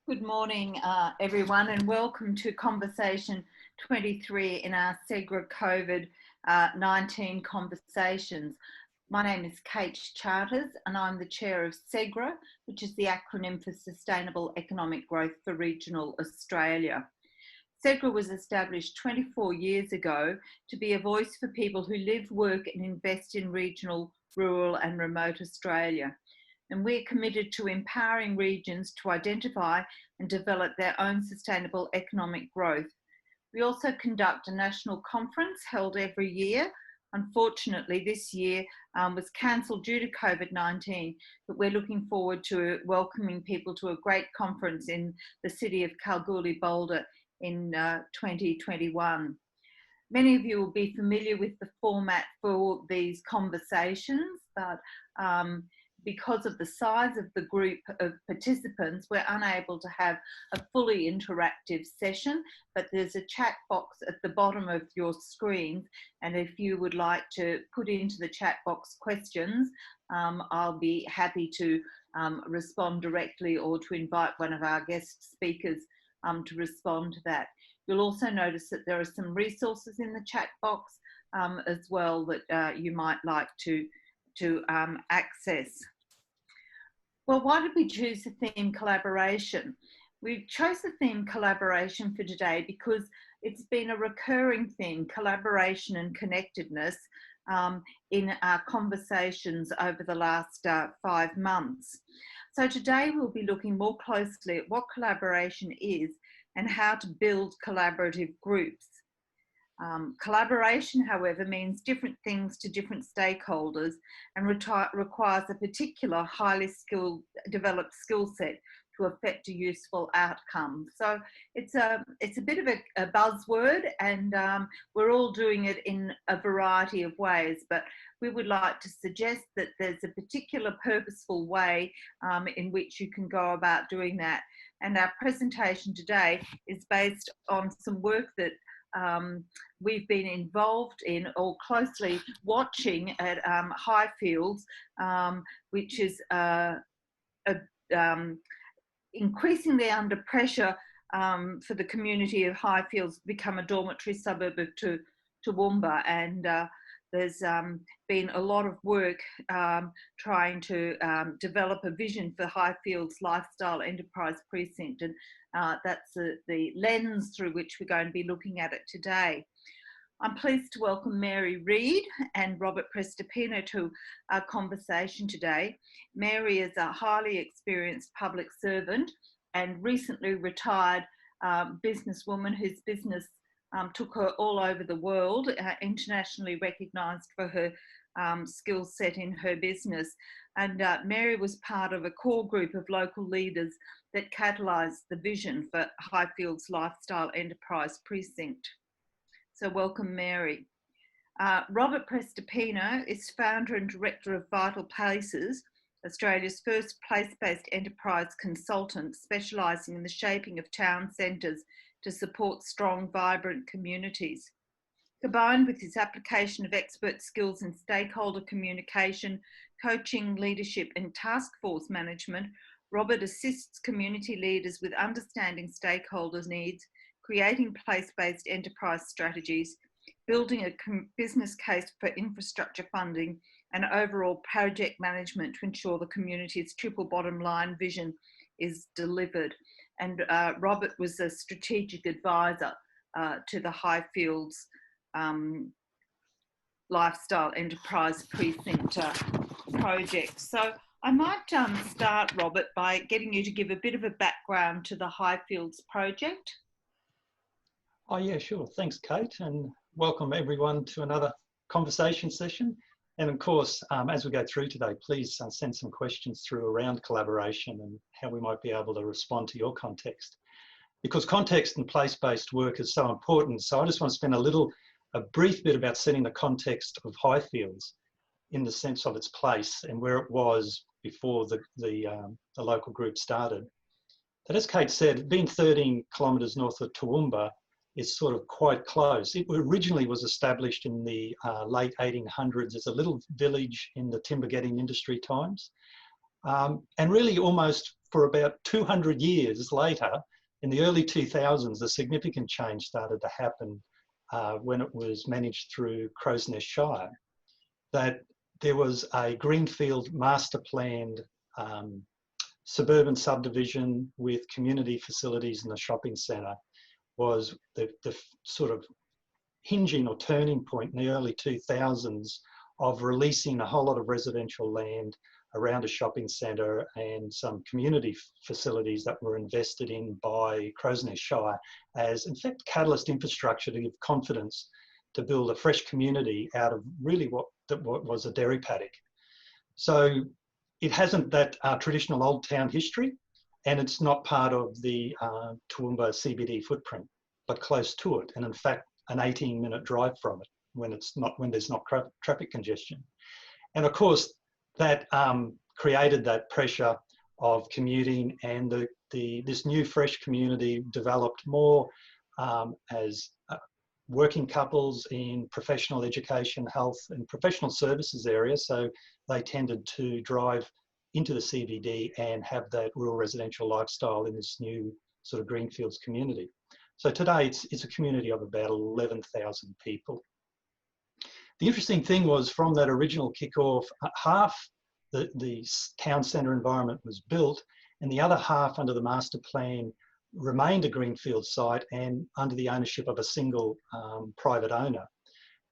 Good morning, everyone, and welcome to Conversation 23 in our SEGRA COVID-19 Conversations. My name is Kate Charters, and I'm the chair of SEGRA, which is the acronym for Sustainable Economic Growth for Regional Australia. SEGRA was established 24 years ago to be a voice for people who live, work, and invest in regional, rural, and remote Australia. And we're committed to empowering regions to identify and develop their own sustainable economic growth. We also conduct a national conference held every year. Unfortunately, this year was cancelled due to COVID-19, but we're looking forward to welcoming people to a great conference in the city of Kalgoorlie-Boulder in 2021. Many of you will be familiar with the format for these conversations, but because of the size of the group of participants, we're unable to have a fully interactive session, but there's a chat box at the bottom of your screen. And if you would like to put into the chat box questions, I'll be happy to respond directly or to invite one of our guest speakers to respond to that. You'll also notice that there are some resources in the chat box as well that you might like to access. Well, why did we choose the theme collaboration? We chose the theme collaboration for today because it's been a recurring theme, collaboration and connectedness, in our conversations over the last 5 months. So today we'll be looking more closely at what collaboration is and how to build collaborative groups. Collaboration, however, means different things to different stakeholders and requires a particular highly developed skill set to affect a useful outcome. So it's a bit of a buzzword, and we're all doing it in a variety of ways, but we would like to suggest that there's a particular purposeful way in which you can go about doing that. And our presentation today is based on some work that we've been involved in or closely watching at Highfields, which is increasingly under pressure for the community of Highfields to become a dormitory suburb of Toowoomba. And there's been a lot of work trying to develop a vision for Highfields Lifestyle Enterprise Precinct, and that's the lens through which we're going to be looking at it today. I'm pleased to welcome Mary Reid and Robert Prestipino to our conversation today. Mary is a highly experienced public servant and recently retired businesswoman whose business took her all over the world, internationally recognised for her skill set in her business. And Mary was part of a core group of local leaders that catalysed the vision for Highfields Lifestyle Enterprise Precinct. So welcome, Mary. Robert Prestipino is founder and director of Vital Places, Australia's first place-based enterprise consultant specialising in the shaping of town centres to support strong, vibrant communities. Combined with his application of expert skills in stakeholder communication, coaching, leadership and task force management, Robert assists community leaders with understanding stakeholders' needs, creating place-based enterprise strategies, building a business case for infrastructure funding, and overall project management to ensure the community's triple bottom line vision is delivered. And Robert was a strategic advisor to the Highfields Lifestyle Enterprise Precinct project. So I might start, Robert, by getting you to give a bit of a background to the Highfields project. Oh yeah, sure. Thanks, Kate, and welcome everyone to another conversation session. And of course, as we go through today, please send some questions through around collaboration and how we might be able to respond to your context. Because context and place-based work is so important. So I just want to spend a brief bit about setting the context of Highfields in the sense of its place and where it was before the local group started. But as Kate said, being 13 kilometres north of Toowoomba is sort of quite close. It originally was established in the late 1800s as a little village in the timber getting industry times. And really almost for about 200 years later, in the early 2000s, a significant change started to happen when it was managed through Crow's Nest Shire, that there was a greenfield master planned suburban subdivision with community facilities and a shopping centre was the sort of hinging or turning point in the early 2000s of releasing a whole lot of residential land around a shopping centre and some community facilities that were invested in by Crow's Nest Shire as, in fact, catalyst infrastructure to give confidence to build a fresh community out of really what was a dairy paddock. So it hasn't that traditional old town history, and it's not part of the Toowoomba CBD footprint, but close to it, and in fact an 18-minute drive from it when there's not traffic congestion. And of course that created that pressure of commuting, and this new fresh community developed more as working couples in professional education, health and professional services areas. So they tended to drive into the CBD and have that rural residential lifestyle in this new sort of greenfields community. So today it's a community of about 11,000 people. The interesting thing was, from that original kickoff, half the town centre environment was built, and the other half under the master plan remained a greenfield site and under the ownership of a single private owner.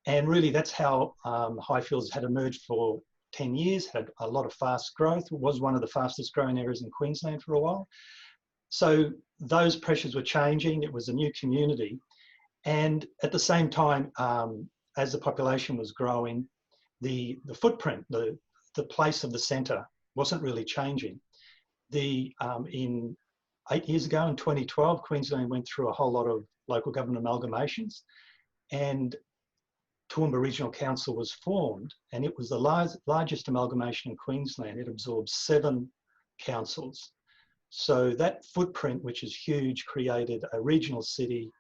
And really that's how Highfields had emerged for 10 years, had a lot of fast growth, was one of the fastest growing areas in Queensland for a while. So those pressures were changing. It was a new community. And at the same time, as the population was growing, the footprint, the place of the centre wasn't really changing. In 8 years ago, in 2012, Queensland went through a whole lot of local government amalgamations, and Toowoomba Regional Council was formed, and it was the largest amalgamation in Queensland. It absorbed 7 councils. So that footprint, which is huge, created a regional city,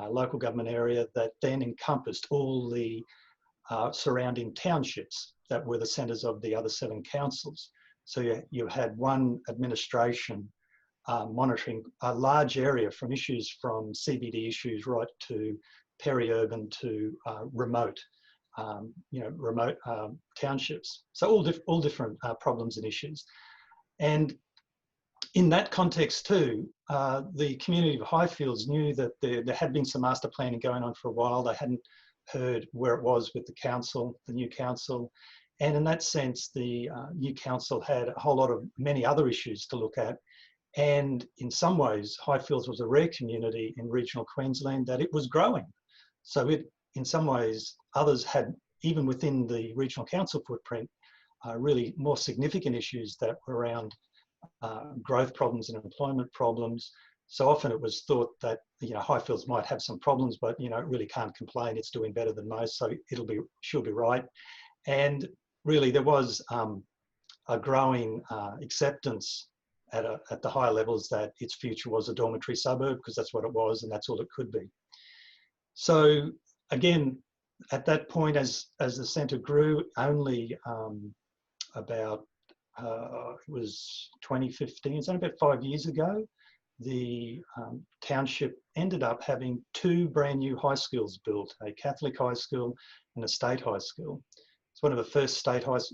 local government area that then encompassed all the surrounding townships that were the centres of the other 7 councils. So you had one administration monitoring a large area, from issues from CBD issues right to peri-urban to remote townships. So all different problems and issues. And in that context too, the community of Highfields knew that there had been some master planning going on for a while. They hadn't heard where it was with the council, the new council. And in that sense, the new council had a whole lot of many other issues to look at. And in some ways, Highfields was a rare community in regional Queensland that it was growing. So in some ways, others had, even within the regional council footprint, really more significant issues that were around growth problems and employment problems. So often it was thought that, Highfields might have some problems, but, it really can't complain. It's doing better than most, so she'll be right. And really there was a growing acceptance at the higher levels that its future was a dormitory suburb, because that's what it was and that's all it could be. So again, at that point, as the centre grew, only about, it was 2015, it's only about 5 years ago, the township ended up having 2 brand new high schools built, a Catholic high school and a state high school. It's one of the first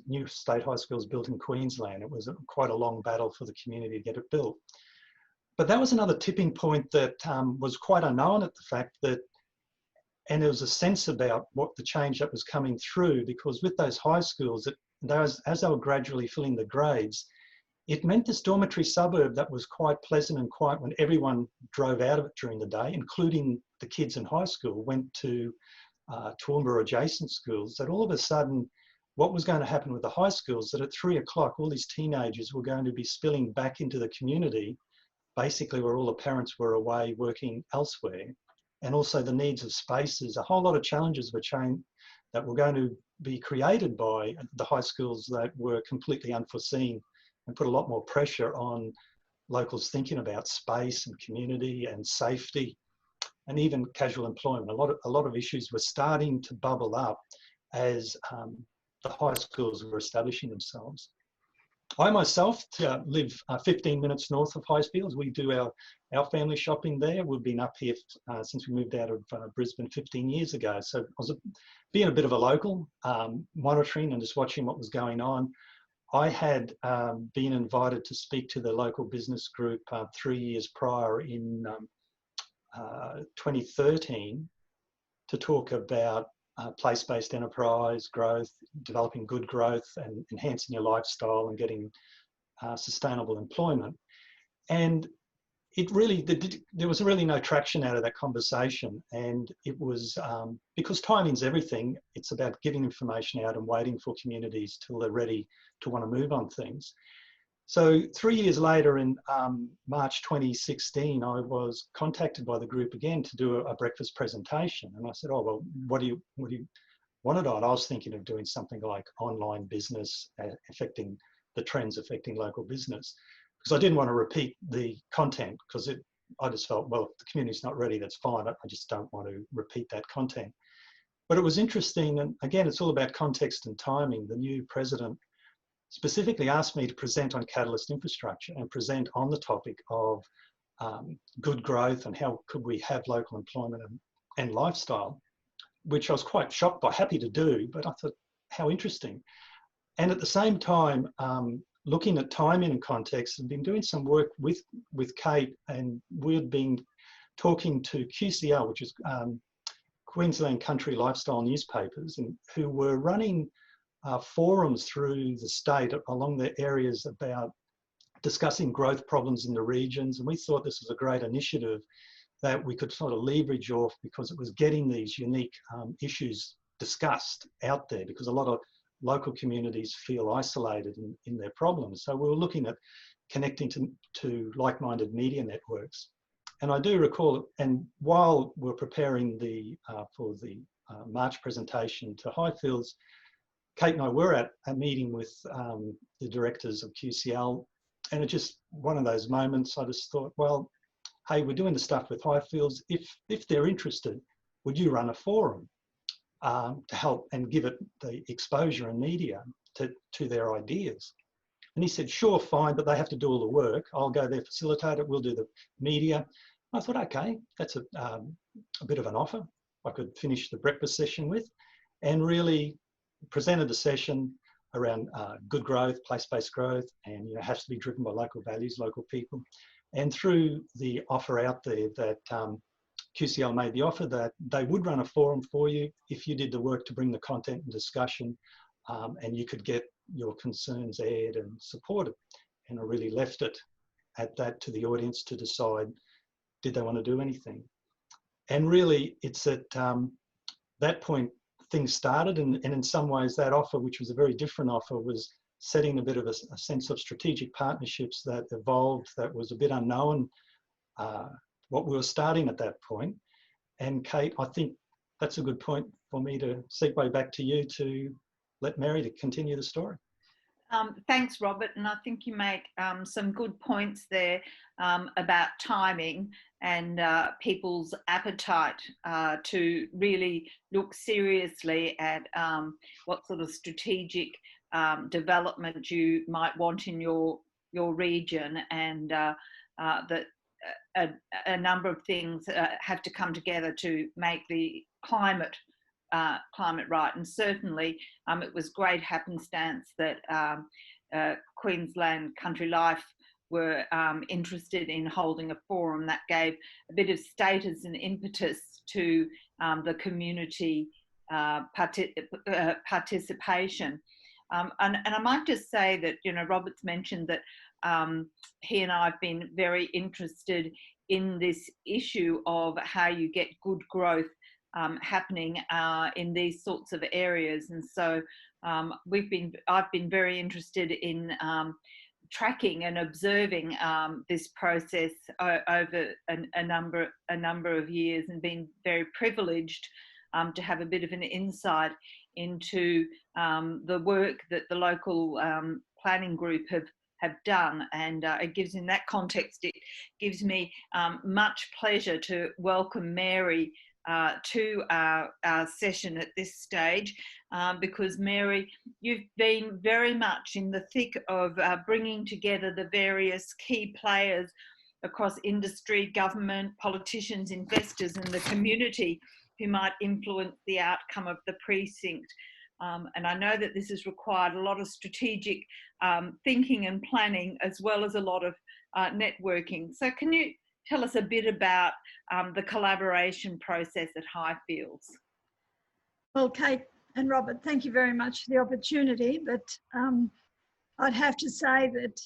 new state high schools built in Queensland. It was quite a long battle for the community to get it built. But that was another tipping point that was quite unknown at the fact that, and there was a sense about what the change that was coming through, because with those high schools, as they were gradually filling the grades, it meant this dormitory suburb that was quite pleasant and quiet when everyone drove out of it during the day, including the kids in high school, went to Toowoomba or adjacent schools, that all of a sudden what was going to happen with the high schools, that at 3 o'clock all these teenagers were going to be spilling back into the community, basically where all the parents were away working elsewhere. And also the needs of spaces, a whole lot of challenges that were going to be created by the high schools that were completely unforeseen, and put a lot more pressure on locals thinking about space and community and safety, and even casual employment. A lot of issues were starting to bubble up as the high schools were establishing themselves. I myself live 15 minutes north of Highfields. We do our family shopping there. We've been up here since we moved out of Brisbane 15 years ago. So I was being a bit of a local, monitoring and just watching what was going on. I had been invited to speak to the local business group 3 years prior in 2013 to talk about place-based enterprise growth, developing good growth and enhancing your lifestyle and getting sustainable employment. And it really, there was really no traction out of that conversation. And it was, because timing's everything, it's about giving information out and waiting for communities till they're ready to want to move on things. So 3 years later, in March 2016, I was contacted by the group again to do a breakfast presentation. And I said, oh, well, what do you want it on? I was thinking of doing something like online business, affecting the trends affecting local business. Because I didn't want to repeat the content, because I just felt, well, if the community's not ready, that's fine. I just don't want to repeat that content. But it was interesting. And again, it's all about context and timing. The new president specifically asked me to present on catalyst infrastructure and present on the topic of good growth and how could we have local employment and lifestyle, which I was quite shocked by, happy to do, but I thought, how interesting. And at the same time, looking at timing and context, I've been doing some work with Kate, and we've been talking to QCL, which is Queensland Country Lifestyle newspapers, and who were running forums through the state along the areas about discussing growth problems in the regions. And we thought this was a great initiative that we could sort of leverage off, because it was getting these unique issues discussed out there, because a lot of local communities feel isolated in their problems. So we were looking at connecting to like-minded media networks. And I do recall, and while we're preparing for the March presentation to Highfields, Kate and I were at a meeting with the directors of QCL, and it's just one of those moments. I just thought, well, hey, we're doing the stuff with Highfields. If they're interested, would you run a forum to help and give it the exposure and media to their ideas? And he said, sure, fine, but they have to do all the work. I'll go there, facilitate it. We'll do the media. I thought, okay, that's a bit of an offer I could finish the breakfast session with, and really presented the session around good growth, place-based growth, and has to be driven by local values, local people. And through the offer out there that QCL made the offer that they would run a forum for you if you did the work to bring the content and discussion, and you could get your concerns aired and supported. And I really left it at that to the audience to decide, did they want to do anything? And really, it's at that point things started, and in some ways that offer, which was a very different offer, was setting a bit of a sense of strategic partnerships that evolved, that was a bit unknown, what we were starting at that point. And Kate, I think that's a good point for me to segue back to you to let Mary to continue the story. Thanks, Robert. And I think you make some good points there about timing and people's appetite to really look seriously at what sort of strategic development you might want in your region, and that a number of things have to come together to make the climate right. And certainly it was great happenstance that Queensland Country Life were interested in holding a forum that gave a bit of status and impetus to the community participation. And I might just say that, Robert's mentioned that he and I have been very interested in this issue of how you get good growth happening in these sorts of areas. And so I've been very interested in tracking and observing this process over a number of years, and been very privileged to have a bit of an insight into the work that the local planning group have done. And it gives, in that context, it gives me much pleasure to welcome Mary to our session at this stage, because Mary, you've been very much in the thick of bringing together the various key players across industry, government, politicians, investors, and the community who might influence the outcome of the precinct. And I know that this has required a lot of strategic thinking and planning, as well as a lot of networking. So can you tell us a bit about the collaboration process at Highfields? Well, Kate and Robert, thank you very much for the opportunity, but I'd have to say that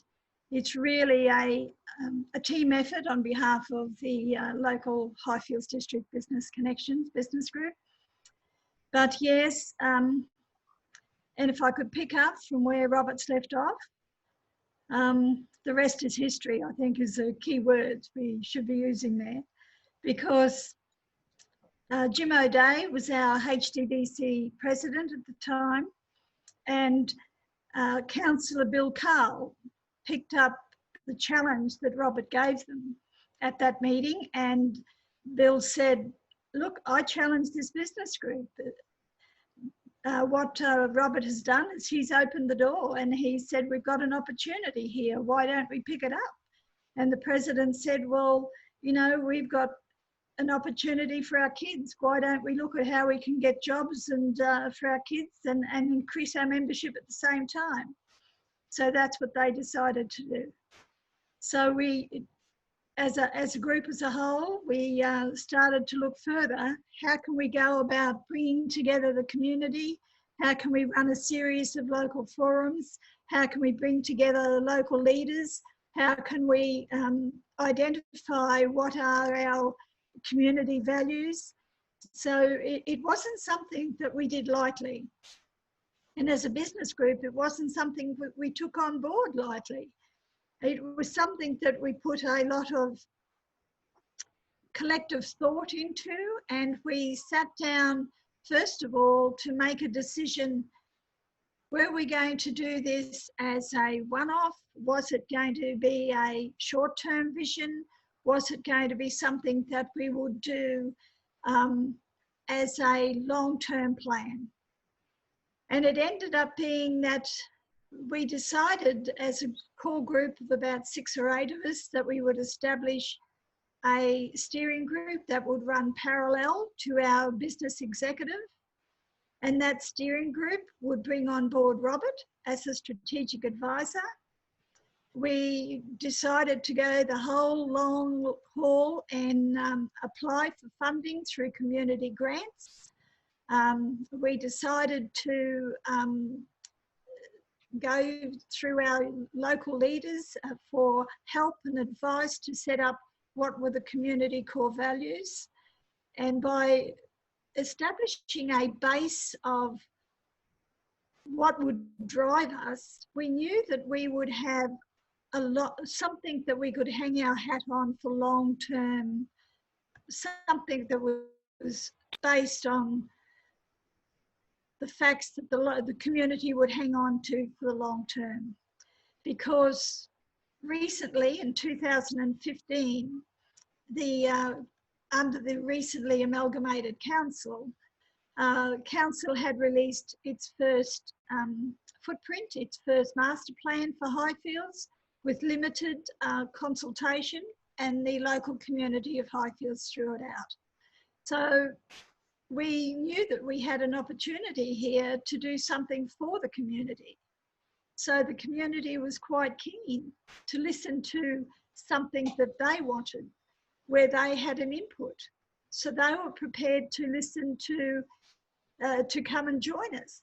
it's really a team effort on behalf of the local Highfields District Business Connections business group. But yes, and if I could pick up from where Robert's left off, the rest is history, I think, is a key word we should be using there, because Jim O'Day was our HDDC president at the time, and Councillor Bill Carl picked up the challenge that Robert gave them at that meeting, and Bill said, look, I challenge this business group. What Robert has done is he's opened the door and he said, we've got an opportunity here, why don't we pick it up? And the president said, well, you know, we've got an opportunity for our kids, why don't we look at how we can get jobs and for our kids and increase our membership at the same time? So that's what they decided to do. So we, as a group as a whole, we started to look further. How can we go about bringing together the community? How can we run a series of local forums? How can we bring together local leaders? How can we identify what are our community values? So it wasn't something that we did lightly. And as a business group, it wasn't something that we took on board lightly. It was something that we put a lot of collective thought into, and we sat down, first of all, to make a decision. Were we going to do this as a one-off? Was it going to be a short-term vision? Was it going to be something that we would do as a long-term plan? And it ended up being that we decided as a core group of about 6 or 8 of us that we would establish a steering group that would run parallel to our business executive. And that steering group would bring on board Robert as a strategic advisor. We decided to go the whole long haul and apply for funding through community grants. We decided to go through our local leaders for help and advice to set up what were the community core values. And by establishing a base of what would drive us, we knew that we would have something that we could hang our hat on for long term, something that was based on the facts that the community would hang on to for the long term. Because recently, in 2015, under the recently amalgamated council, council had released its first footprint, its first master plan for Highfields, with limited consultation, and the local community of Highfields threw it out. So we knew that we had an opportunity here to do something for the community. So the community was quite keen to listen to something that they wanted, where they had an input. So they were prepared to listen to come and join us.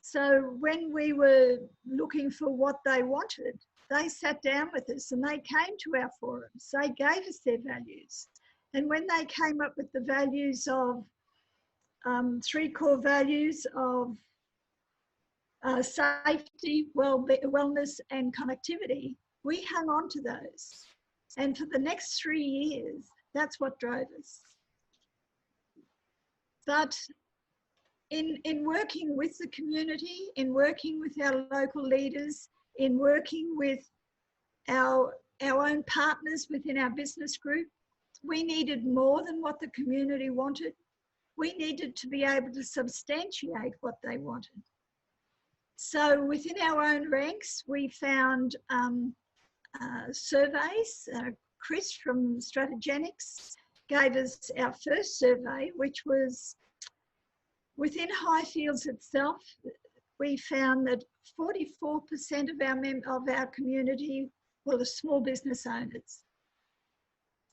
So when we were looking for what they wanted, they sat down with us and they came to our forums. They gave us their values. And when they came up with the values of 3 core values of safety, wellness, and connectivity, we hung on to those. And for the next 3 years, that's what drove us. But in working with the community, in working with our local leaders, in working with our own partners within our business group, we needed more than what the community wanted. We needed to be able to substantiate what they wanted. So within our own ranks, we found surveys. Chris from Strategenics gave us our first survey, which was within Highfields itself. We found that 44% of our community were the small business owners.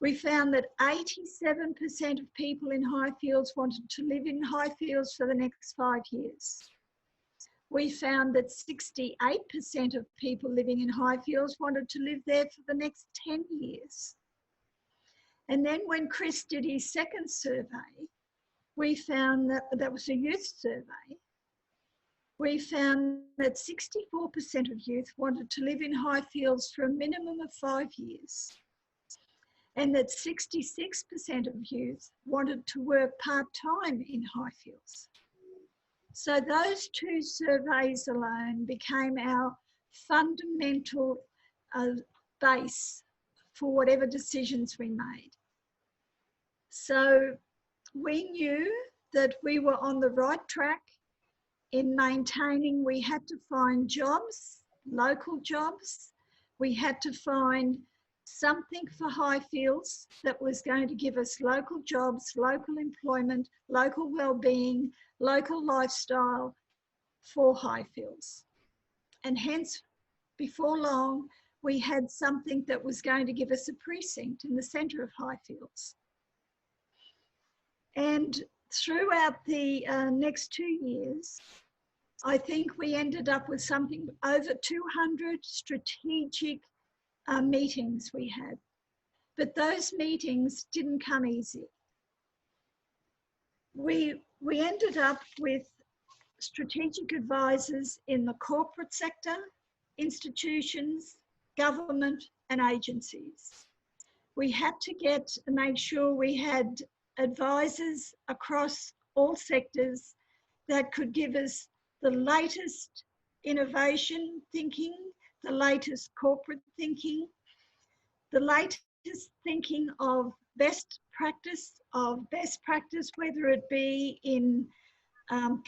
We found that 87% of people in Highfields wanted to live in Highfields for the next 5 years. We found that 68% of people living in Highfields wanted to live there for the next 10 years. And then when Chris did his second survey, we found that was a youth survey. We found that 64% of youth wanted to live in Highfields for a minimum of 5 years, and that 66% of youth wanted to work part-time in Highfields. So those two surveys alone became our fundamental base for whatever decisions we made. So we knew that we were on the right track in maintaining. We had to find jobs, local jobs. We had to find something for Highfields that was going to give us local jobs, local employment, local well-being, local lifestyle for Highfields. And hence, before long, we had something that was going to give us a precinct in the centre of Highfields. And throughout the next 2 years, I think we ended up with something over 200 strategic meetings we had. But those meetings didn't come easy. We ended up with strategic advisors in the corporate sector, institutions, government and agencies. We had to make sure we had advisors across all sectors that could give us the latest innovation thinking, the latest corporate thinking, the latest thinking of best practice, whether it be in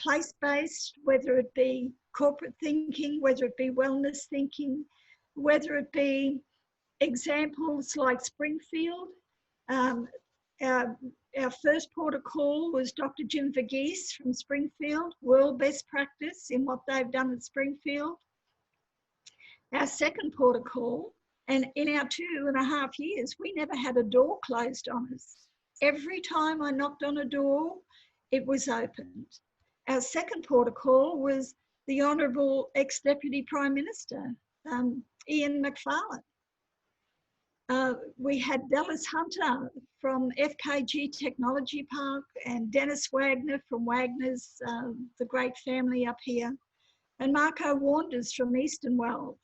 place-based, whether it be corporate thinking, whether it be wellness thinking, whether it be examples like Springfield. Our first port of call was Dr. Jim Verghese from Springfield, world best practice in what they've done at Springfield. Our second port of call, and in our 2.5 years, we never had a door closed on us. Every time I knocked on a door, it was opened. Our second port of call was the Honourable ex-Deputy Prime Minister, Ian Macfarlane. We had Dallas Hunter from FKG Technology Park and Dennis Wagner from Wagner's, the great family up here, and Marco Wanders from Eastonwell.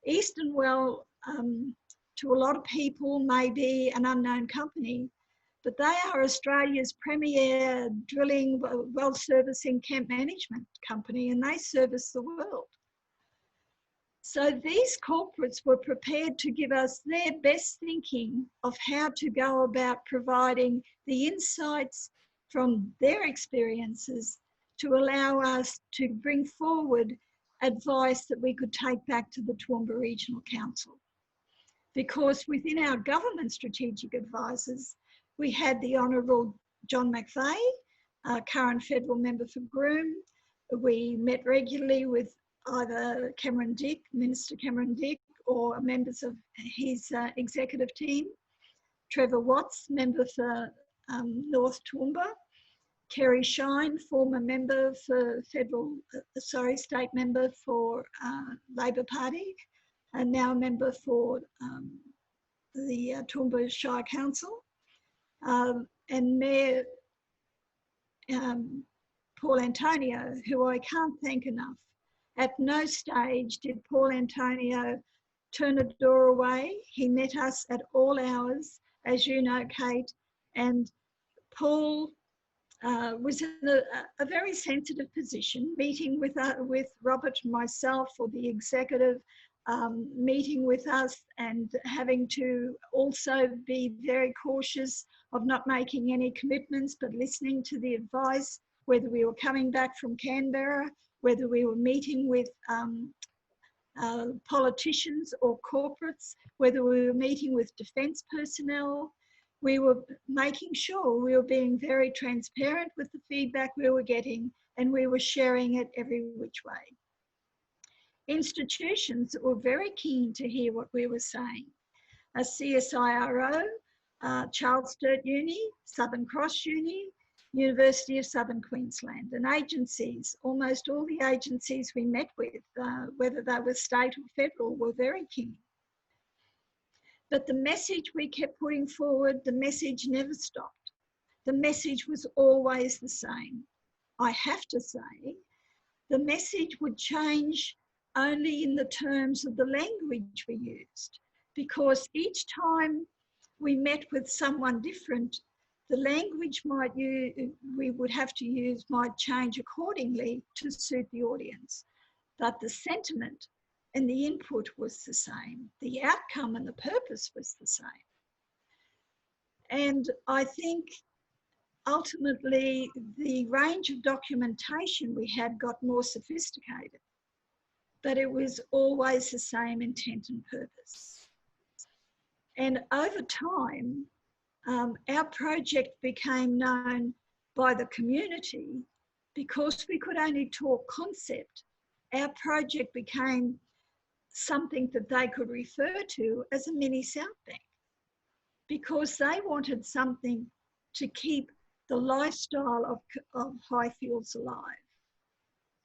Eastonwell, to a lot of people, may be an unknown company, but they are Australia's premier drilling, well servicing camp management company, and they service the world. So these corporates were prepared to give us their best thinking of how to go about providing the insights from their experiences to allow us to bring forward advice that we could take back to the Toowoomba Regional Council. Because within our government strategic advisors, we had the Honourable John McVeigh, current federal member for Groom. We met regularly with either Cameron Dick, Minister Cameron Dick, or members of his executive team. Trevor Watts, member for North Toowoomba. Kerry Shine, former member for state member for Labor Party, and now a member for the Toowoomba Shire Council. And Mayor Paul Antonio, who I can't thank enough. At no stage did Paul Antonio turn a door away. He met us at all hours, as you know, Kate, and Paul was in a very sensitive position, meeting with Robert and myself or the executive meeting with us and having to also be very cautious of not making any commitments, but listening to the advice, whether we were coming back from Canberra, whether we were meeting with politicians or corporates, whether we were meeting with defence personnel. We were making sure we were being very transparent with the feedback we were getting, and we were sharing it every which way. Institutions were very keen to hear what we were saying. A CSIRO, Charles Sturt Uni, Southern Cross Uni, University of Southern Queensland, and agencies, almost all the agencies we met with, whether they were state or federal, were very keen. But the message we kept putting forward, the message never stopped. The message was always the same. I have to say, the message would change only in the terms of the language we used, because each time we met with someone different, the language we would have to use might change accordingly to suit the audience. But the sentiment and the input was the same. The outcome and the purpose was the same. And I think ultimately the range of documentation we had got more sophisticated, but it was always the same intent and purpose. And over time, our project became known by the community because we could only talk concept. Our project became something that they could refer to as a mini South Bank, because they wanted something to keep the lifestyle of Highfields alive.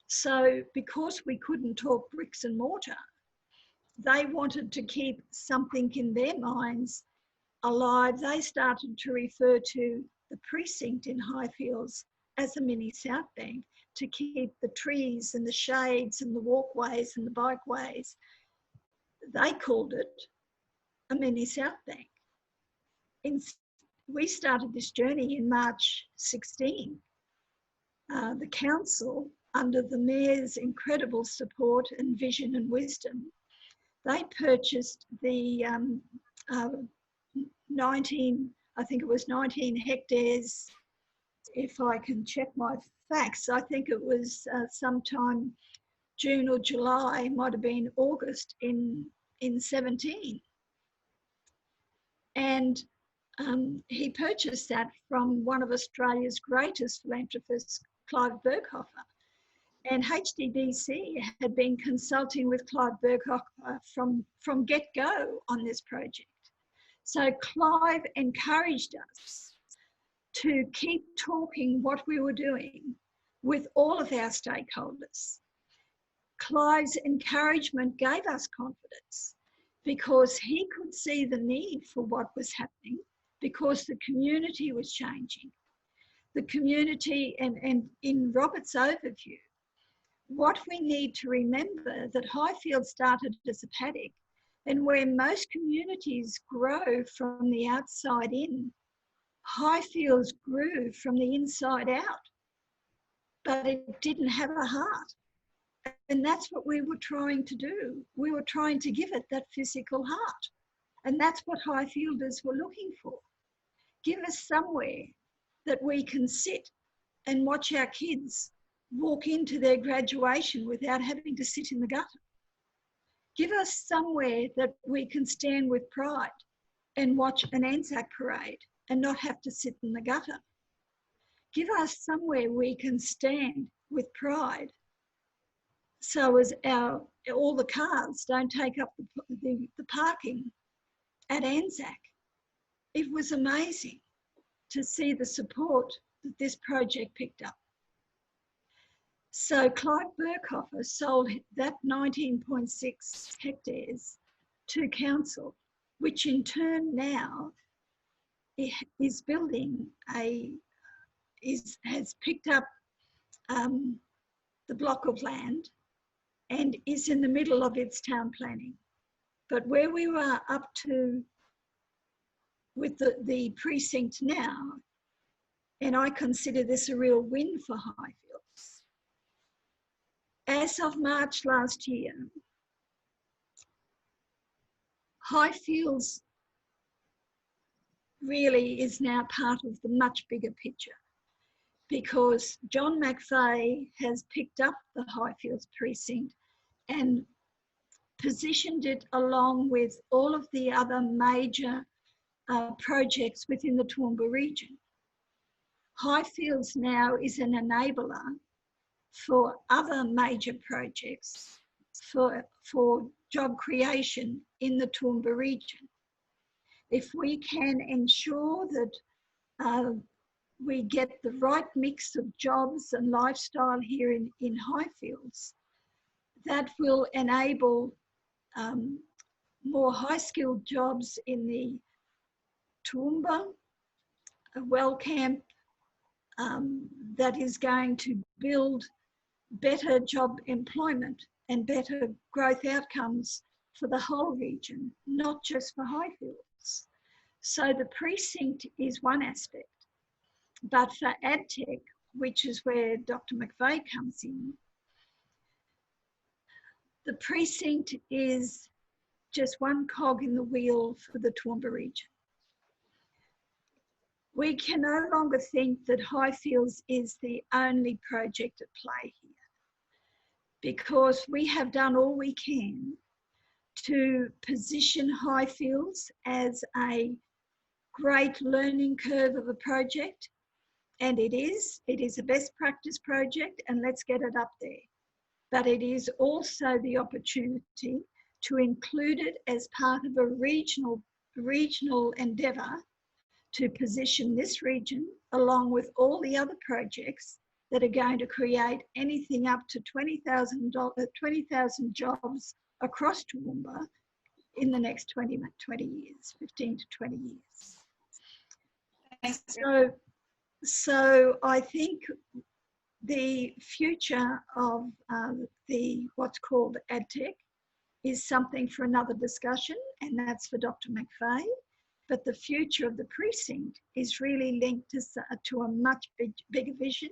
So because we couldn't talk bricks and mortar, they wanted to keep something in their minds alive. They started to refer to the precinct in Highfields as a mini South Bank, to keep the trees and the shades and the walkways and the bikeways. They called it a mini South Bank. We started this journey in March 16. The council, under the Mayor's incredible support and vision and wisdom, they purchased the 19 hectares, if I can check my facts, I think it was sometime June or July, might have been August in 17. And he purchased that from one of Australia's greatest philanthropists, Clint Burkhoffer. And HDDC had been consulting with Clint Burkhoffer from get-go on this project. So Clive encouraged us to keep talking what we were doing with all of our stakeholders. Clive's encouragement gave us confidence because he could see the need for what was happening, because the community was changing. The community, and in Robert's overview, what we need to remember that Highfields started as a paddock, and where most communities grow from the outside in, Highfields grew from the inside out, but it didn't have a heart. And that's what we were trying to do. We were trying to give it that physical heart. And that's what Highfielders were looking for. Give us somewhere that we can sit and watch our kids walk into their graduation without having to sit in the gutter. Give us somewhere that we can stand with pride and watch an Anzac parade and not have to sit in the gutter. Give us somewhere we can stand with pride so as all the cars don't take up the parking at Anzac. It was amazing to see the support that this project picked up. So Clive Burkhoffer sold that 19.6 hectares to council, which in turn now is building has picked up the block of land and is in the middle of its town planning. But where we were up to with the precinct now, and I consider this a real win for Highfields. As of March last year, Highfields really is now part of the much bigger picture, because John McVeigh has picked up the Highfields precinct and positioned it along with all of the other major projects within the Toowoomba region. Highfields now is an enabler for other major projects for job creation in the Toowoomba region. If we can ensure that we get the right mix of jobs and lifestyle here in Highfields, that will enable more high-skilled jobs in the Toowoomba, a well camp that is going to build better job employment and better growth outcomes for the whole region, not just for Highfields. So the precinct is one aspect, but for AdTech, which is where Dr. McVeigh comes in, the precinct is just one cog in the wheel for the Toowoomba region. We can no longer think that Highfields is the only project at play here, because we have done all we can to position Highfields as a great learning curve of a project, and it is a best practice project, and let's get it up there. But it is also the opportunity to include it as part of a regional endeavour to position this region along with all the other projects that are going to create anything up to 20,000 jobs across Toowoomba in the next 20 years, 15 to 20 years. So I think the future of what's called AdTech is something for another discussion, and that's for Dr. McVeigh. But the future of the precinct is really linked to a much bigger vision,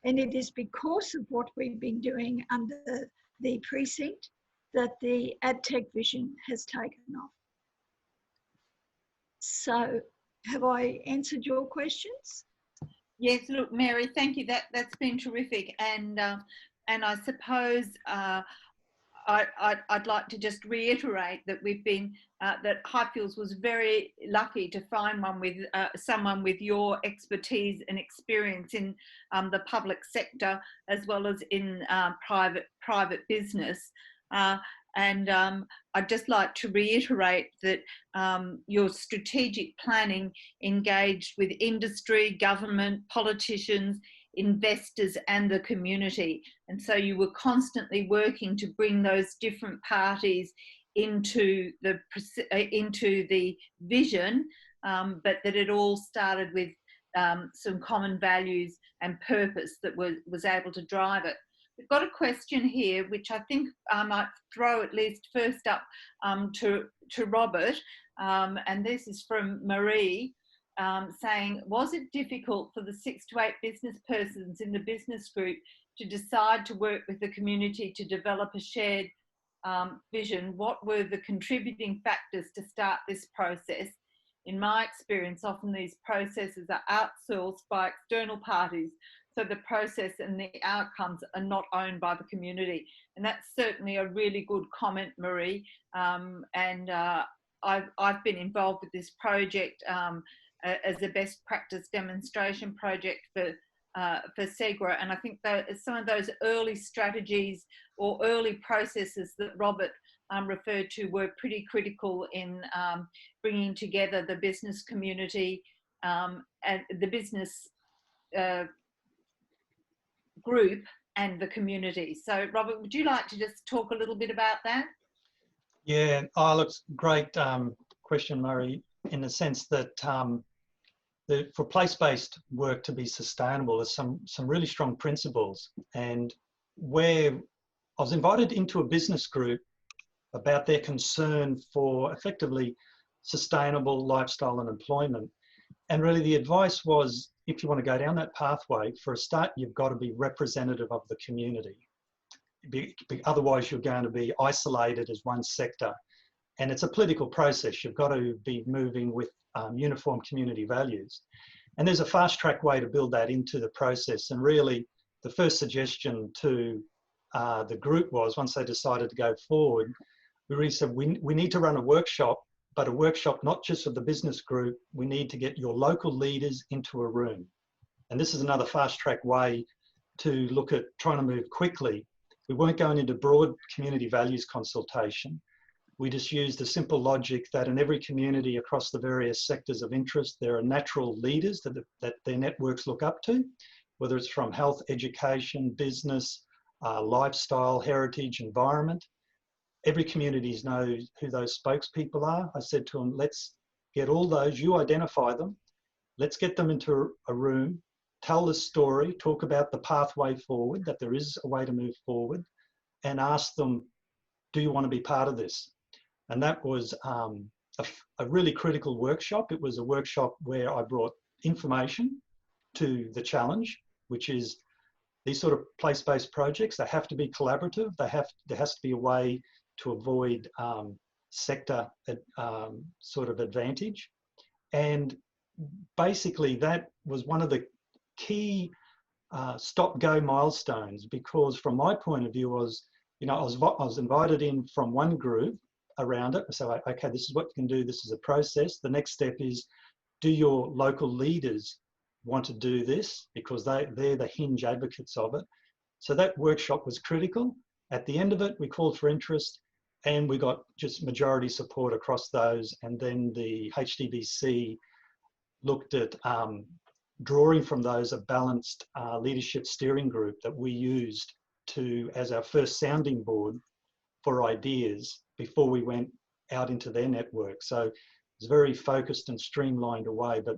and it is because of what we've been doing under the precinct that the AdTech vision has taken off. So have I answered your questions? Yes, look, Mary, thank you. That's been terrific, and I suppose I'd like to just reiterate that we've been that Highfields was very lucky to find someone with your expertise and experience in the public sector as well as in private business. And I'd just like to reiterate that your strategic planning engaged with industry, government, politicians, investors and the community. And so you were constantly working to bring those different parties into the vision, but that it all started with some common values and purpose that was able to drive it. We've got a question here, which I think I might throw at least first up to Robert, and this is from Marie, saying, was it difficult for the 6 to 8 business persons in the business group to decide to work with the community to develop a shared vision? What were the contributing factors to start this process? In my experience, often these processes are outsourced by external parties, so the process and the outcomes are not owned by the community. And that's certainly a really good comment, Marie. I've been involved with this project as a best practice demonstration project for SEGRA, and I think that some of those early strategies or early processes that Robert referred to were pretty critical in bringing together the business community and the business group and the community. So Robert, would you like to just talk a little bit about that? Yeah, looks great question, Murray, in the sense that for place-based work to be sustainable, there's some really strong principles. And where I was invited into a business group about their concern for effectively sustainable lifestyle and employment. And really the advice was, if you want to go down that pathway, for a start, you've got to be representative of the community. Otherwise, you're going to be isolated as one sector. And it's a political process. You've got to be moving with uniform community values. And there's a fast track way to build that into the process. And really, the first suggestion to the group was, once they decided to go forward, we really said, we need to run a workshop, but a workshop not just of the business group. We need to get your local leaders into a room. And this is another fast track way to look at trying to move quickly. We weren't going into broad community values consultation. We just used the simple logic that in every community across the various sectors of interest, there are natural leaders that their networks look up to, whether it's from health, education, business, lifestyle, heritage, environment. Every community knows who those spokespeople are. I said to them, let's get all those, you identify them, let's get them into a room, tell the story, talk about the pathway forward, that there is a way to move forward, and ask them, do you want to be part of this? And that was a really critical workshop. It was a workshop where I brought information to the challenge, which is these sort of place-based projects, they have to be collaborative. There has to be a way to avoid sector sort of advantage. And basically that was one of the key stop-go milestones, because from my point of view was, you know, I was invited in from one group around it. So, okay, this is what you can do. This is a process. The next step is, do your local leaders want to do this? Because they're the hinge advocates of it. So that workshop was critical. At the end of it, we called for interest and we got just majority support across those. And then the HDBC looked at drawing from those a balanced leadership steering group that we used as our first sounding board for ideas before we went out into their network. So it was very focused and streamlined away, but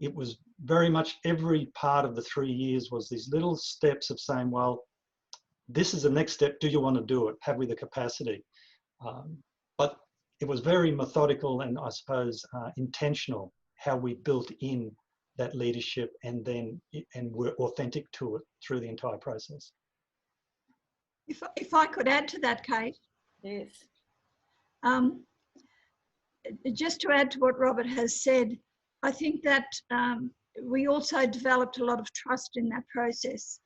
it was very much every part of the 3 years was these little steps of saying, well, this is the next step. Do you want to do it? Have we the capacity? But it was very methodical and I suppose intentional how we built in that leadership and were authentic to it through the entire process. If I could add to that, Kate. Yes. Just to add to what Robert has said, I think that we also developed a lot of trust in that process,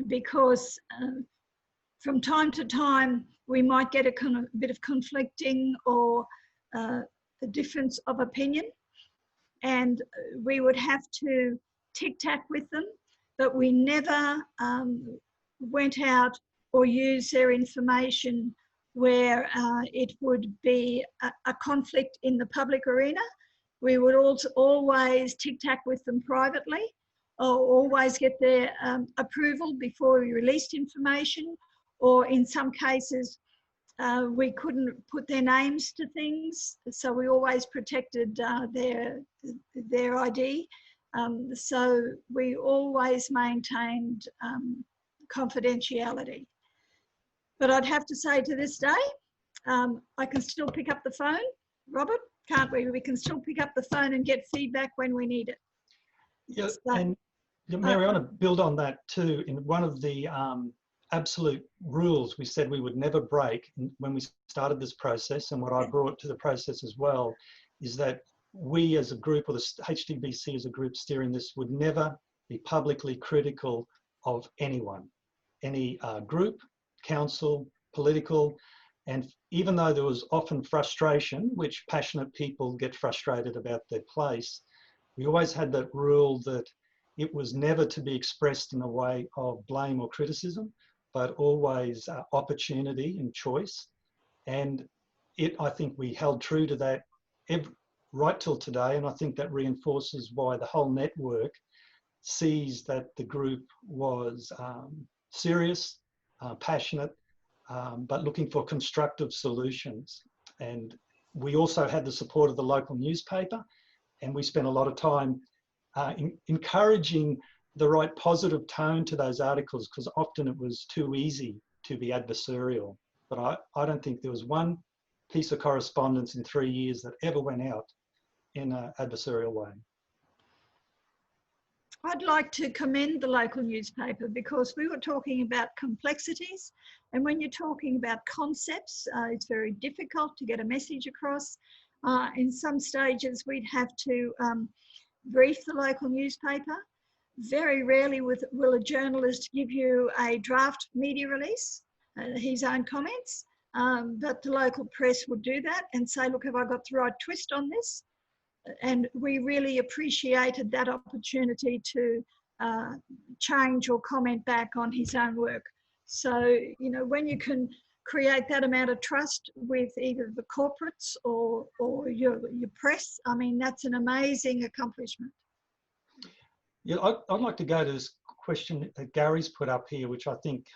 because from time to time we might get a bit of conflicting or a difference of opinion, and we would have to tic-tac with them, but we never went out or used their information where it would be a conflict in the public arena. We would also always tic-tac with them privately, or always get their approval before we released information, or in some cases we couldn't put their names to things, so we always protected their ID. So we always maintained confidentiality. But I'd have to say to this day, I can still pick up the phone, Robert, can't we? We can still pick up the phone and get feedback when we need it. Yeah, So, and Mary, I want to build on that too. In one of the absolute rules we said we would never break when we started this process, and what I brought to the process as well, is that we as a group, or the HDBC as a group steering this, would never be publicly critical of anyone, any group, council, political. And even though there was often frustration, which passionate people get frustrated about their place, we always had that rule that it was never to be expressed in a way of blame or criticism, but always opportunity and choice. And I think we held true to that right till today. And I think that reinforces why the whole network sees that the group was serious, passionate, but looking for constructive solutions. And we also had the support of the local newspaper, and we spent a lot of time encouraging the right positive tone to those articles, because often it was too easy to be adversarial. But I don't think there was one piece of correspondence in 3 years that ever went out in an adversarial way. I'd like to commend the local newspaper because we were talking about complexities, and when you're talking about concepts, it's very difficult to get a message across. In some stages, we'd have to brief the local newspaper. Very rarely will a journalist give you a draft media release, his own comments, but the local press would do that and say, look, have I got the right twist on this? And we really appreciated that opportunity to change or comment back on his own work. So, you know, when you can create that amount of trust with either the corporates or your press, I mean, that's an amazing accomplishment. Yeah, I'd like to go to this question that Gary's put up here, which I think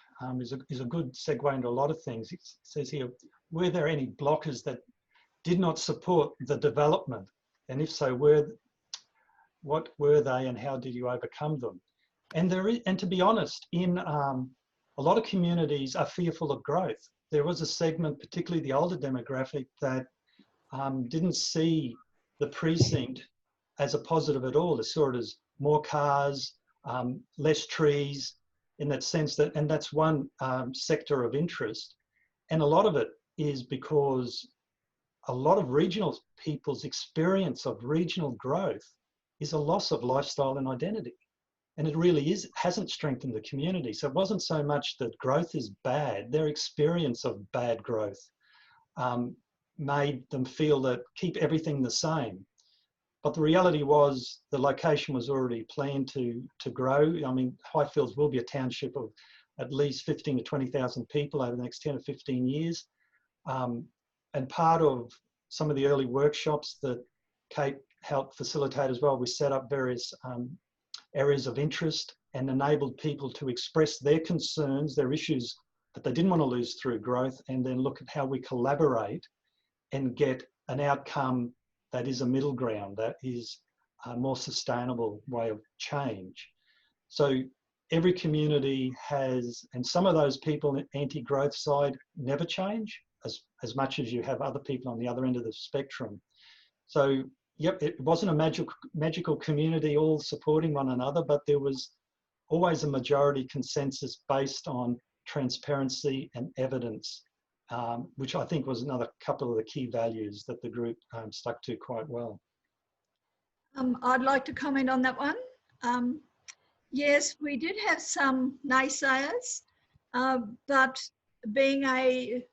is a good segue into a lot of things. It says here, were there any blockers that did not support the development? And if so, what were they and how did you overcome them? And to be honest, in a lot of communities are fearful of growth. There was a segment, particularly the older demographic, that didn't see the precinct as a positive at all. They saw it as more cars, less trees, in that sense that, and that's one sector of interest. And a lot of it is because a lot of regional people's experience of regional growth is a loss of lifestyle and identity. And it really hasn't strengthened the community. So it wasn't so much that growth is bad, their experience of bad growth made them feel that keep everything the same. But the reality was the location was already planned to grow. I mean, Highfields will be a township of at least 15 to 20,000 people over the next 10 or 15 years. And part of some of the early workshops that Kate helped facilitate as well, we set up various areas of interest and enabled people to express their concerns, their issues that they didn't want to lose through growth, and then look at how we collaborate and get an outcome that is a middle ground, that is a more sustainable way of change. So every community has, and some of those people anti-growth side never change as much as you have other people on the other end of the spectrum. So yep, it wasn't a magical community all supporting one another, but there was always a majority consensus based on transparency and evidence, which I think was another couple of the key values that the group stuck to quite well. I'd like to comment on that one. Yes, we did have some naysayers, but being a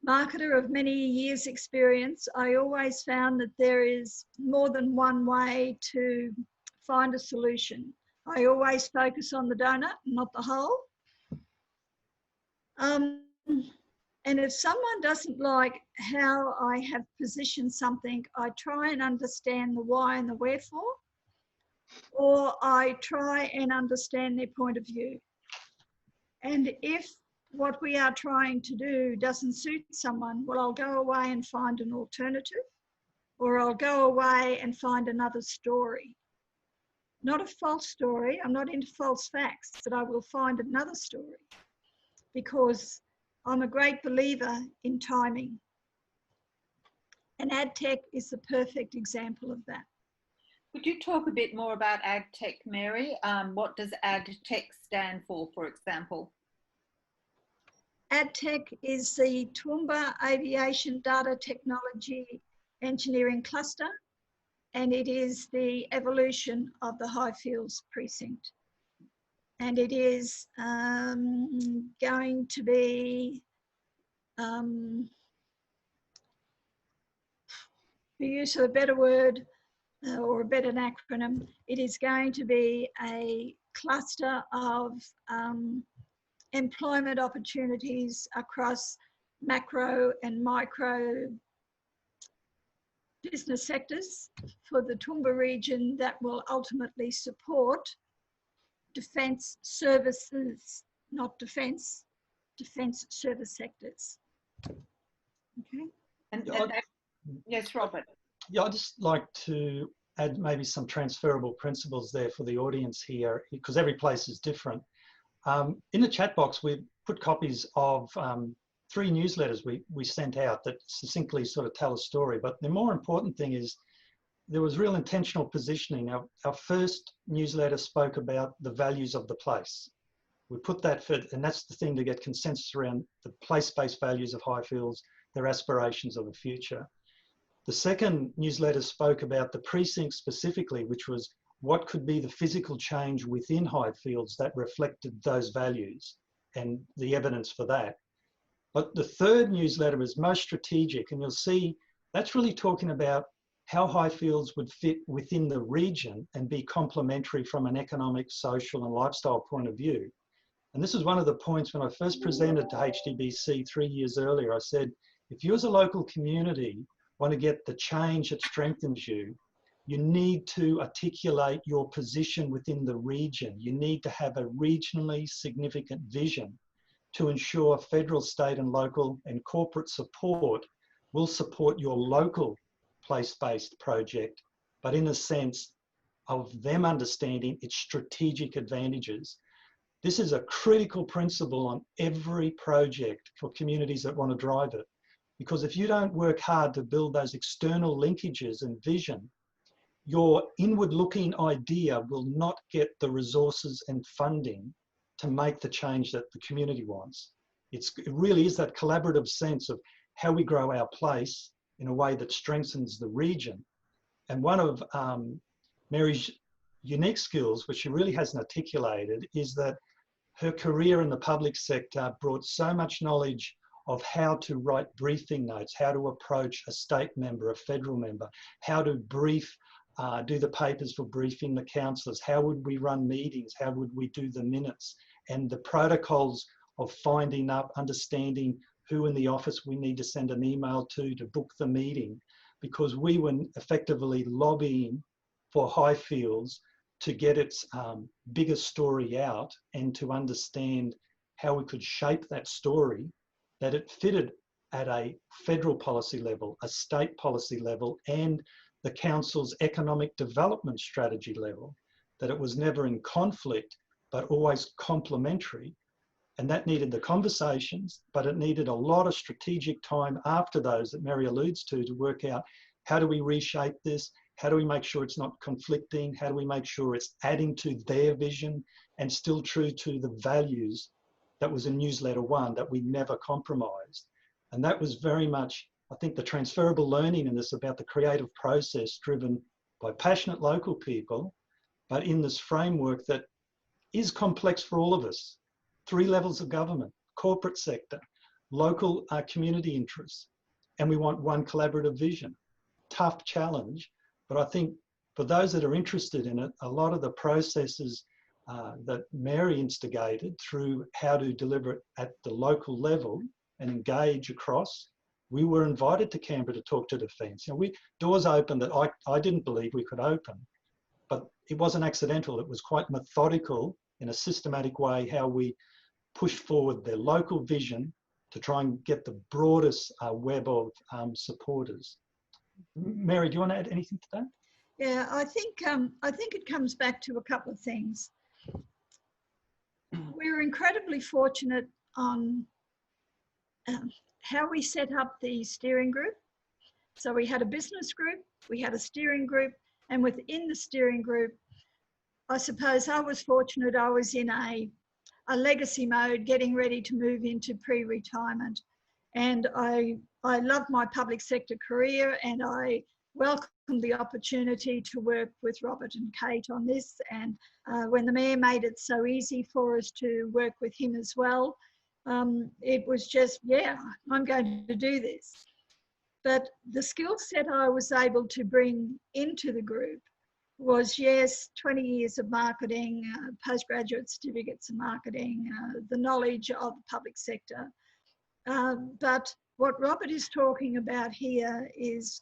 marketer of many years' experience, I always found that there is more than one way to find a solution. I always focus on the donut, not the hole. And if someone doesn't like how I have positioned something, I try and understand the why and the wherefore, or I try and understand their point of view. And if what we are trying to do doesn't suit someone, well, I'll go away and find an alternative, or I'll go away and find another story. Not a false story, I'm not into false facts, but I will find another story because I'm a great believer in timing. And AdTech is the perfect example of that. Could you talk a bit more about AdTech, Mary? What does AdTech stand for example? AdTech is the Toowoomba Aviation Data Technology Engineering Cluster, and it is the evolution of the Highfields Precinct. And it is going to be, for use of a better word or a better acronym, it is going to be a cluster of employment opportunities across macro and micro business sectors for the Toowoomba region that will ultimately support defence services, not defence service sectors. Okay. And yes, Robert. Yeah, I'd just like to add maybe some transferable principles there for the audience here, because every place is different. In the chat box, we've put copies of 3 newsletters we sent out that succinctly sort of tell a story. But the more important thing is there was real intentional positioning. Our first newsletter spoke about the values of the place. We put that for, and that's the thing to get consensus around, the place-based values of Highfields, their aspirations of the future. The second newsletter spoke about the precinct specifically, which was what could be the physical change within Highfields that reflected those values and the evidence for that. But the third newsletter is most strategic, and you'll see that's really talking about how Highfields would fit within the region and be complementary from an economic, social and lifestyle point of view. And this is one of the points when I first presented to HDBC 3 years earlier. I said, if you as a local community want to get the change that strengthens you, you need to articulate your position within the region. You need to have a regionally significant vision to ensure federal, state and local and corporate support will support your local place-based project, but in a sense of them understanding its strategic advantages. This is a critical principle on every project for communities that want to drive it. Because if you don't work hard to build those external linkages and vision, your inward-looking idea will not get the resources and funding to make the change that the community wants. It really is that collaborative sense of how we grow our place in a way that strengthens the region. And one of Mary's unique skills, which she really hasn't articulated, is that her career in the public sector brought so much knowledge of how to write briefing notes, how to approach a state member, a federal member, how to brief, do the papers for briefing the councillors, how would we run meetings, how would we do the minutes, and the protocols of finding up, understanding who in the office we need to send an email to book the meeting, because we were effectively lobbying for Highfields to get its bigger story out and to understand how we could shape that story, that it fitted at a federal policy level, a state policy level, and the council's economic development strategy level, that it was never in conflict, but always complementary. And that needed the conversations, but it needed a lot of strategic time after those that Mary alludes to work out, how do we reshape this? How do we make sure it's not conflicting? How do we make sure it's adding to their vision and still true to the values that was in newsletter 1, that we never compromised? And that was very much, I think, the transferable learning in this about the creative process driven by passionate local people, but in this framework that is complex for all of us. 3 levels of government, corporate sector, local community interests, and we want one collaborative vision. Tough challenge, but I think for those that are interested in it, a lot of the processes that Mary instigated through how to deliver it at the local level and engage across, we were invited to Canberra to talk to Defence. You know, doors opened that I didn't believe we could open, but it wasn't accidental. It was quite methodical in a systematic way how we push forward their local vision to try and get the broadest web of supporters. Mary, do you want to add anything to that? Yeah, I think it comes back to a couple of things. We were incredibly fortunate on how we set up the steering group. So we had a business group, we had a steering group, and within the steering group, I suppose I was fortunate. I was in a legacy mode, getting ready to move into pre-retirement. And I loved my public sector career, and I welcomed the opportunity to work with Robert and Kate on this. And when the Mayor made it so easy for us to work with him as well, it was just, yeah, I'm going to do this. But the skill set I was able to bring into the group was, yes, 20 years of marketing, postgraduate certificates in marketing, the knowledge of the public sector. But what Robert is talking about here is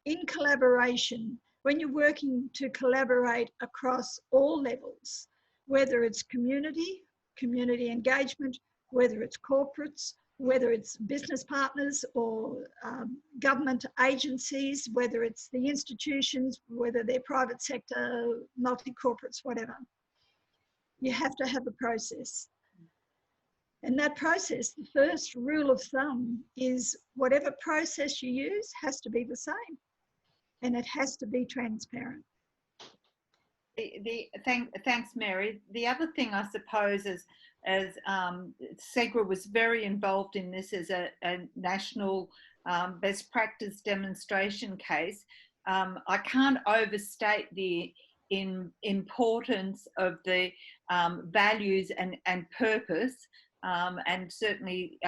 in collaboration, when you're working to collaborate across all levels, whether it's community engagement, whether it's corporates, whether it's business partners or government agencies, whether it's the institutions, whether they're private sector, multi-corporates, whatever. You have to have a process. And that process, the first rule of thumb is whatever process you use has to be the same. and it has to be transparent. Thanks, Mary. The other thing, I suppose, is as SEGRA was very involved in this as a national best practice demonstration case. I can't overstate the importance of the values and purpose, and certainly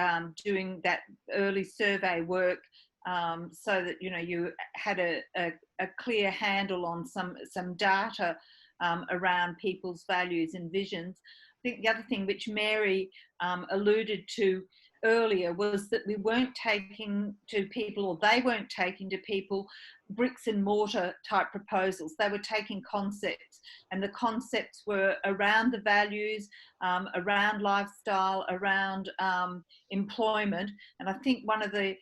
doing that early survey work so that you had a clear handle on some data around people's values and visions. I think the other thing which Mary alluded to earlier was that we weren't taking to people, or they weren't taking to people, bricks and mortar type proposals. They were taking concepts, and the concepts were around the values, around lifestyle, around employment. And I think one of the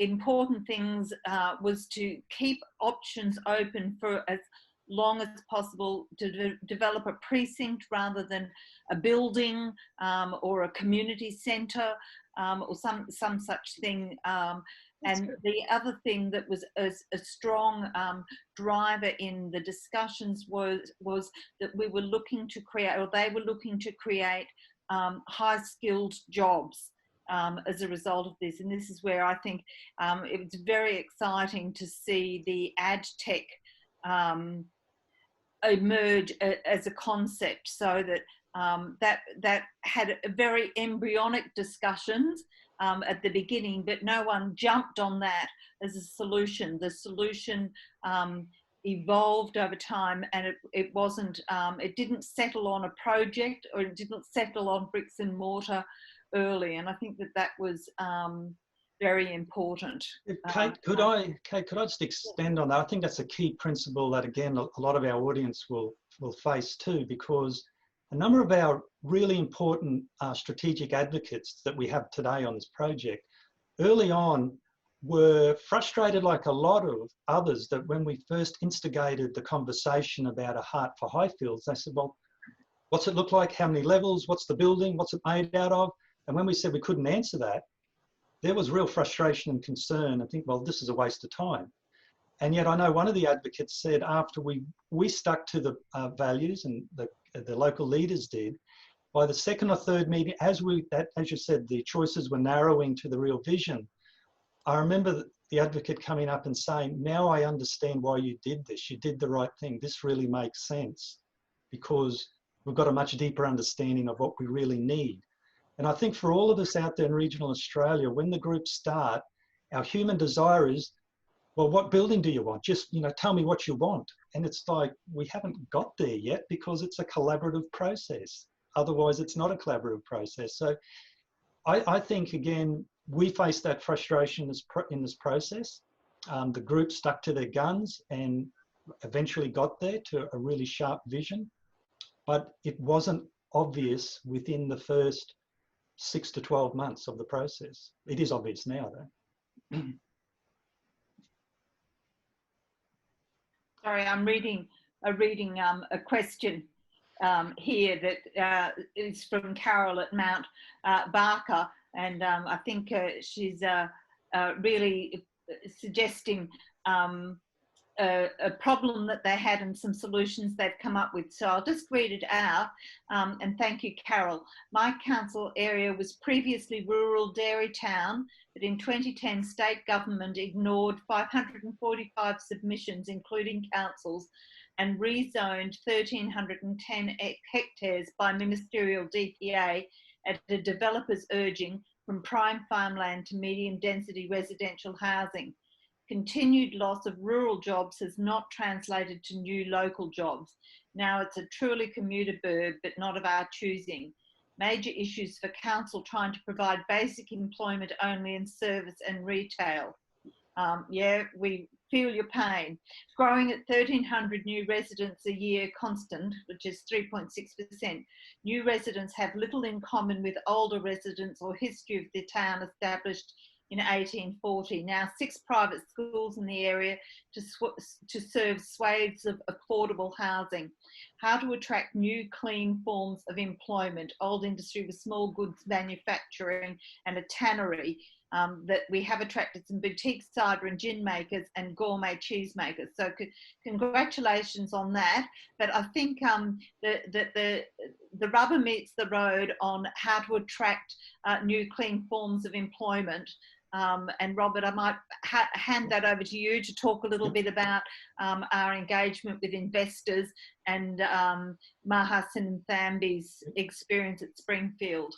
important things was to keep options open for as long as possible to develop a precinct rather than a building or a community centre or some such thing. And the other thing that was a strong driver in the discussions was that we were looking to create, or they were looking to create, high-skilled jobs as a result of this. And this is where I think it was very exciting to see the ad tech emerge as a concept, so that that had a very embryonic discussions at the beginning, but no one jumped on that as a solution. The solution evolved over time, and it wasn't, it didn't settle on a project, or it didn't settle on bricks and mortar early. And I think that was very important. Kate, could I just extend on that? I think that's a key principle that, again, a lot of our audience will face too, because a number of our really important strategic advocates that we have today on this project early on were frustrated, like a lot of others, that when we first instigated the conversation about a Heart for Highfields, they said, well, what's it look like? How many levels? What's the building? What's it made out of? And when we said we couldn't answer that, there was real frustration and concern. I think, well, this is a waste of time. And yet I know one of the advocates said, after we stuck to the values, and the local leaders did, by the second or third meeting, as you said, the choices were narrowing to the real vision. I remember the advocate coming up and saying, now I understand why you did this. You did the right thing. This really makes sense, because we've got a much deeper understanding of what we really need. And I think for all of us out there in regional Australia, when the groups start, our human desire is, well, what building do you want? Just, tell me what you want. And it's like, we haven't got there yet, because it's a collaborative process. Otherwise, it's not a collaborative process. So I think, again, we faced that frustration in this process. The group stuck to their guns and eventually got there to a really sharp vision, but it wasn't obvious within the first 6 to 12 months of the process. It is obvious now, though. Sorry, I'm reading a question here that is from Carol at Mount Barker, and I think she's really suggesting a problem that they had and some solutions they've come up with. So I'll just read it out, and thank you, Carol. My council area was previously rural dairy town, but in 2010 state government ignored 545 submissions, including councils, and rezoned 1,310 hectares by ministerial DPA at the developer's urging from prime farmland to medium density residential housing. Continued loss of rural jobs has not translated to new local jobs. Now it's a truly commuter bird, but not of our choosing. Major issues for council trying to provide basic employment only in service and retail. Yeah, we feel your pain. Growing at 1,300 new residents a year constant, which is 3.6%. New residents have little in common with older residents or history of the town established in 1840. Now 6 private schools in the area to serve swathes of affordable housing. how to attract new clean forms of employment. Old industry with small goods manufacturing and a tannery. That we have attracted some boutique cider and gin makers and gourmet cheese makers. So congratulations on that. But I think the rubber meets the road on how to attract new clean forms of employment. And Robert, I might hand that over to you to talk a little bit about our engagement with investors and Maha Sinnathambi's experience at Springfield.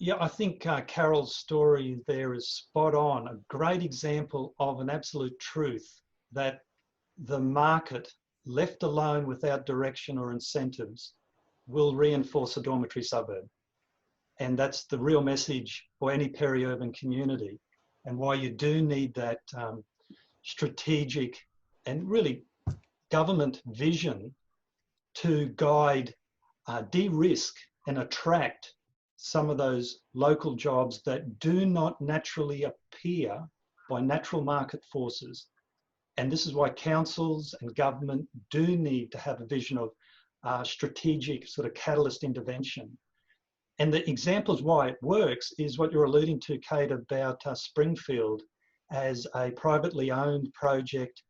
Yeah, I think Carol's story there is spot on. A great example of an absolute truth that the market, left alone without direction or incentives, will reinforce a dormitory suburb. And that's the real message for any peri-urban community, and why you do need that strategic and really government vision to guide, de-risk and attract some of those local jobs that do not naturally appear by natural market forces. And this is why councils and government do need to have a vision of strategic sort of catalyst intervention. And the examples why it works is what you're alluding to, Kate, about Springfield as a privately owned project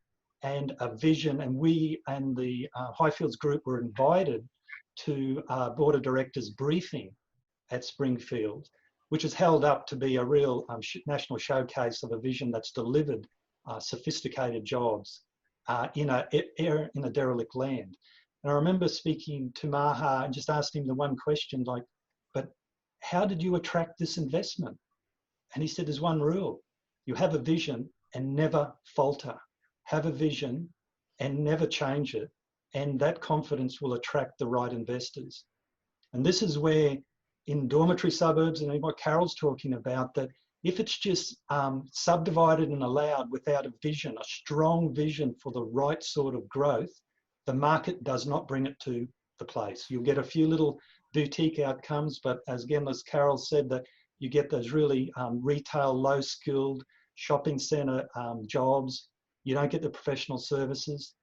and a vision. And we and the Highfields group were invited to Board of Directors briefing at Springfield, which is held up to be a real national showcase of a vision that's delivered sophisticated jobs in a derelict land. And I remember speaking to Maha and just asking him the one question, like, but how did you attract this investment? And he said, there's one rule: you have a vision and never falter. Have a vision and never change it, and that confidence will attract the right investors. And this is where, in dormitory suburbs, and what Carol's talking about, that if it's just subdivided and allowed without a vision, a strong vision for the right sort of growth, the market does not bring it to the place. You'll get a few little boutique outcomes, but as Carol said, that you get those really retail, low-skilled shopping centre jobs. You don't get the professional services.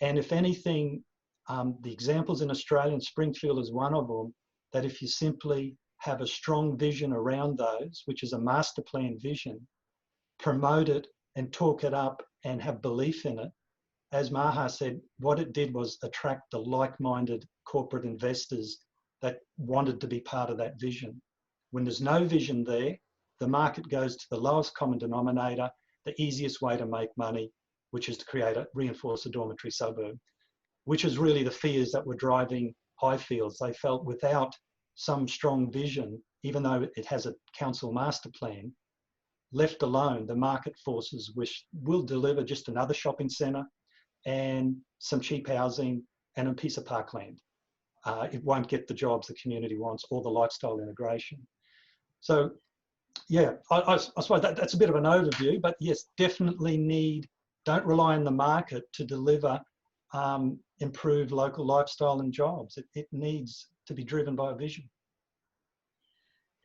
And if anything, the examples in Australia, and Springfield is one of them, that if you simply have a strong vision around those, which is a master plan vision, promote it and talk it up and have belief in it, as Maha said, what it did was attract the like-minded corporate investors that wanted to be part of that vision. When there's no vision there, the market goes to the lowest common denominator, the easiest way to make money, which is to reinforce a dormitory suburb, which is really the fears that were driving Highfields. They felt without some strong vision, even though it has a council master plan, left alone, the market forces which will deliver just another shopping centre and some cheap housing and a piece of parkland. It won't get the jobs the community wants or the lifestyle integration. So, yeah, I suppose that's a bit of an overview, but yes, definitely don't rely on the market to deliver improved local lifestyle and jobs. It needs to be driven by a vision.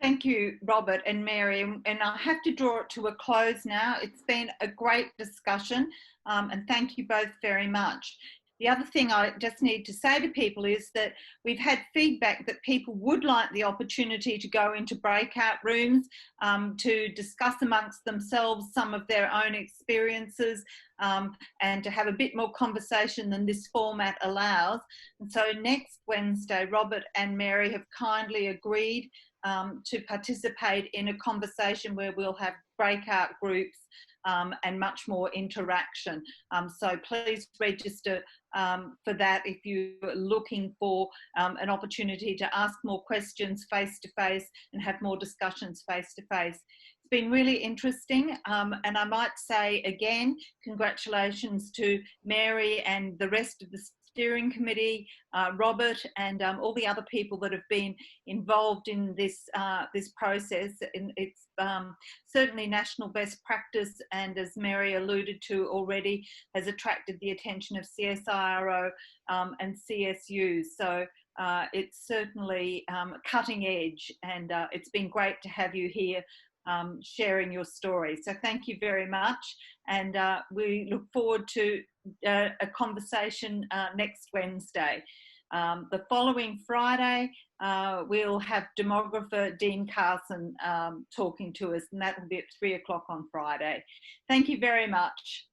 Thank you, Robert and Mary. And I have to draw it to a close now. It's been a great discussion, and thank you both very much. The other thing I just need to say to people is that we've had feedback that people would like the opportunity to go into breakout rooms to discuss amongst themselves some of their own experiences and to have a bit more conversation than this format allows. And so next Wednesday, Robert and Mary have kindly agreed to participate in a conversation where we'll have breakout groups and much more interaction. So please register for that if you're looking for an opportunity to ask more questions face-to-face and have more discussions face-to-face. It's been really interesting, and I might say again, congratulations to Mary and the rest of the steering committee, Robert, and all the other people that have been involved in this this process. And it's certainly national best practice, and as Mary alluded to already, has attracted the attention of CSIRO and CSU. So it's certainly cutting edge, and it's been great to have you here sharing your story. So thank you very much, and we look forward to a conversation next Wednesday. The following Friday, we'll have demographer Dean Carson talking to us, and that will be at 3 o'clock on Friday. Thank you very much.